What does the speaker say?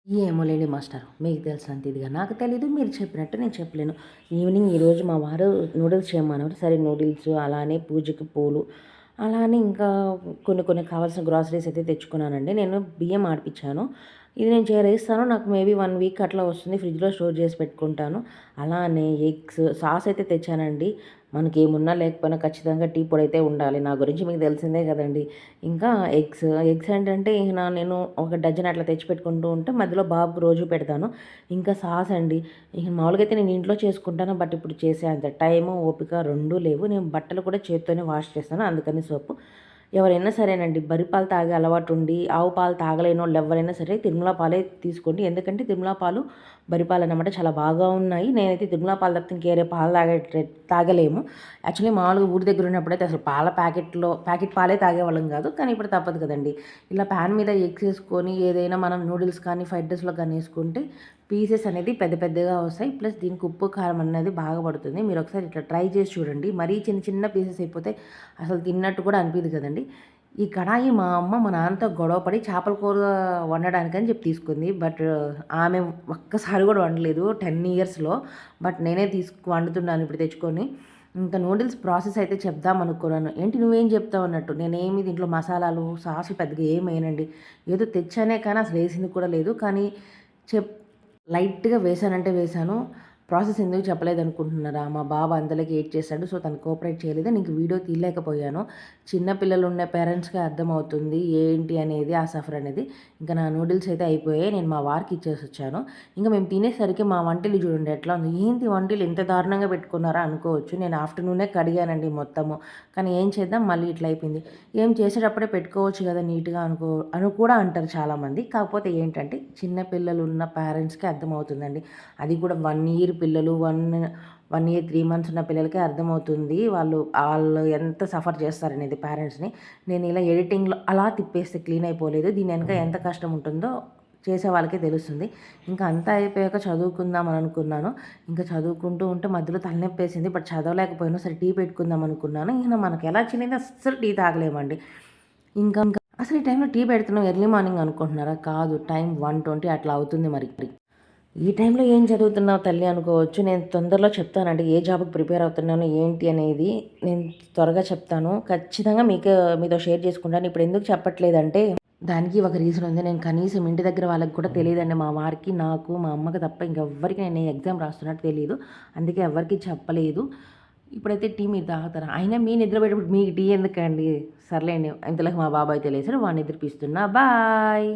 ఏమోలేండి master. మీకు తెలిసినంత ఇదిగా నాకు తెలీదు. మీరు చెప్పినట్టు నేను చెప్పలేను. ఈవినింగ్ ఈరోజు మా వారు నూడిల్స్ చేయమన్నారు. సరే నూడిల్స్, అలానే పూజకి పూలు, అలానే ఇంకా కొన్ని కొన్ని కావాల్సిన గ్రాసరీస్ అయితే తెచ్చుకున్నానండి. నేను బియ్యం ఆడిపిచ్చాను. ఇది నేను చేరేస్తాను. నాకు మేబీ 1 వీక్ అట్లా వస్తుంది. ఫ్రిడ్జ్‌లో స్టోర్ చేసి పెట్టుకుంటాను. అలానే ఎగ్స్, సాస్ అయితే తెచ్చానండి. మనకేమున్నా లేకపోయినా ఖచ్చితంగా టీ పొడైతే ఉండాలి. నా గురించి మీకు తెలిసిందే కదండీ! ఇంకా ఎగ్స్ ఏంటంటే నేను ఒక డజన్ అట్లా తెచ్చిపెట్టుకుంటూ ఉంటే మధ్యలో బాబుకి రోజు పెడతాను. ఇంకా సాస్ అండి. ఇక మామూలుగా అయితే నేను ఇంట్లో చేసుకుంటాను. బట్ ఇప్పుడు చేసే అంత టైము, ఓపిక 2 లేవు. నేను బట్టలు కూడా చేత్తోనే వాష్ చేస్తాను. అందుకని సోపు. ఎవరైనా సరేనండి బర్రె పాలు తాగే అలవాటుండి, ఆవు పాలు తాగలేనోళ్ళు ఎవ్వరైనా సరే తిరుమల పాలే తీసుకోండి. ఎందుకంటే తిరుమల పాలు, బర్రె పాలన్నమాట చాలా బాగా ఉన్నాయి. నేనైతే తిరుమల పాలు తప్పితే ఇంకేరే పాలు తాగలేము. యాక్చువల్లీ మామూలుగా ఊరి దగ్గర ఉన్నప్పుడైతే అసలు పాల ప్యాకెట్ పాలే తాగేవాళ్ళం కాదు. కానీ ఇప్పుడు తప్పదు కదండీ! ఇలా ప్యాన్ మీద ఎగ్స్ ఏసుకొని ఏదైనా మనం నూడిల్స్ కానీ, ఫ్రైడ్ రైస్‌లో కానీ ఏసుకుంటే పీసెస్ అనేది పెద్ద పెద్దగా వస్తాయి. ప్లస్ దీనికి ఉప్పు, కారం అనేది బాగా పడుతుంది. మీరొకసారి ఇట్లా ట్రై చేసి చూడండి. మరీ చిన్న చిన్న పీసెస్ అయిపోతే అసలు తిన్నట్టు కూడా అనిపియదు కదండీ! ఈ కడాయి మా అమ్మ, మా నాన్నతో గొడవ పడి చేపల కూర వండడానికని చెప్పి తీసుకుంది. బట్ ఆమె ఒక్కసారి కూడా వండలేదు 10 ఇయర్స్‌లో. బట్ నేనే వండుతున్నాను ఇప్పుడు తెచ్చుకొని. ఇంకా నూడిల్స్ ప్రాసెస్ అయితే చెప్దాం అనుకున్నాను. ఏంటి నువ్వేం చెప్తావు అన్నట్టు. నేనేమి దీంట్లో మసాలాలు, సాసులు పెద్దగా ఏమెయనండి. ఏదో తెచ్చానే కానీ అసలు ఏసింది కూడా లేదు. కానీ చెప్ లైట్‌గా వేశానంటే వేశాను. ప్రాసెస్ ఎందుకు చెప్పలేదనుకుంటున్నారా? మా బాబు అంతలోకి ఏడ్చేసాడు. సో, తను కోఆపరేట్ చేయలేదు. నీకు వీడియో తీయలేకపోయాను. చిన్న పిల్లలున్న పేరెంట్స్‌కే అర్థమవుతుంది ఏంటి అనేది ఆ సఫర్ అనేది. ఇంకా నా నూడిల్స్ అయితే అయిపోయాయి. నేను మా వారికి ఇచ్చేసొచ్చాను. ఇంకా మేము తినేసరికి మా వంటిల్లు చూడండి ఎట్లా ఉంది. ఏంటి వంటిల్లు ఇంత దారుణంగా పెట్టుకున్నారా అనుకోవచ్చు. నేను ఆఫ్టర్‌నూనే కడిగానండి మొత్తము. కానీ ఏం చేద్దాం మళ్ళీ ఇట్లా అయిపోయింది. ఏం చేసేటప్పుడే పెట్టుకోవచ్చు కదా నీట్‌గా అని కూడా అంటారు చాలామంది. కాకపోతే ఏంటంటే చిన్న పిల్లలున్న పేరెంట్స్‌కి అర్థమవుతుందండి. అది కూడా 1 ఇయర్ పిల్లలు 1 ఇయర్ 3 మంత్స్ ఉన్న పిల్లలకే అర్థమవుతుంది. వాళ్ళు ఎంత సఫర్ చేస్తారనేది పేరెంట్స్‌ని. నేను ఇలా ఎడిటింగ్‌లో అలా తిప్పేస్తే క్లీన్ అయిపోలేదు. దీని వెనక ఎంత కష్టం ఉంటుందో చేసే వాళ్ళకే తెలుస్తుంది. ఇంకా అంతా అయిపోయాక చదువుకుందాం అని అనుకున్నాను. ఇంకా చదువుకుంటూ ఉంటే మధ్యలో తలనొప్పేసింది. బట్ చదవలేకపోయాను. సరే టీ పెట్టుకుందాం అనుకున్నాను. ఇక మనకు ఎలా చినింది అస్సలు టీ తాగలేమండి. ఇంకా అసలు ఈ టైంలో టీ పెడుతున్నాం ఎర్లీ మార్నింగ్ అనుకుంటున్నారా? కాదు టైం 1:20 అట్లా అవుతుంది మరి. ఈ టైంలో ఏం చదువుతున్నావు తల్లి అనుకోవచ్చు. నేను తొందరలో చెప్తానండి. ఏ జాబ్‌కి ప్రిపేర్ అవుతున్నాను, ఏంటి అనేది నేను త్వరగా చెప్తాను. ఖచ్చితంగా మీతో షేర్ చేసుకుంటాను. ఇప్పుడు ఎందుకు చెప్పట్లేదంటే, దానికి ఒక రీజన్ ఉంది. నేను కనీసం ఇంటి దగ్గర వాళ్ళకి కూడా తెలీదండి. మా వారికి, నాకు, మా అమ్మకి తప్ప ఇంకెవ్వరికి నేను ఎగ్జామ్ రాస్తున్నట్టు తెలీదు. అందుకే ఎవ్వరికీ చెప్పలేదు. ఇప్పుడైతే టీ మీరు తాగుతారా? అయినా మీ నిద్రపోయేటప్పుడు మీకు టీ ఎందుకండి? సర్లేండి. ఇంతలోకి మా బాబాయ్ అయితే లేసాడు. వాడిని నిద్రపిస్తున్నా. బాయ్.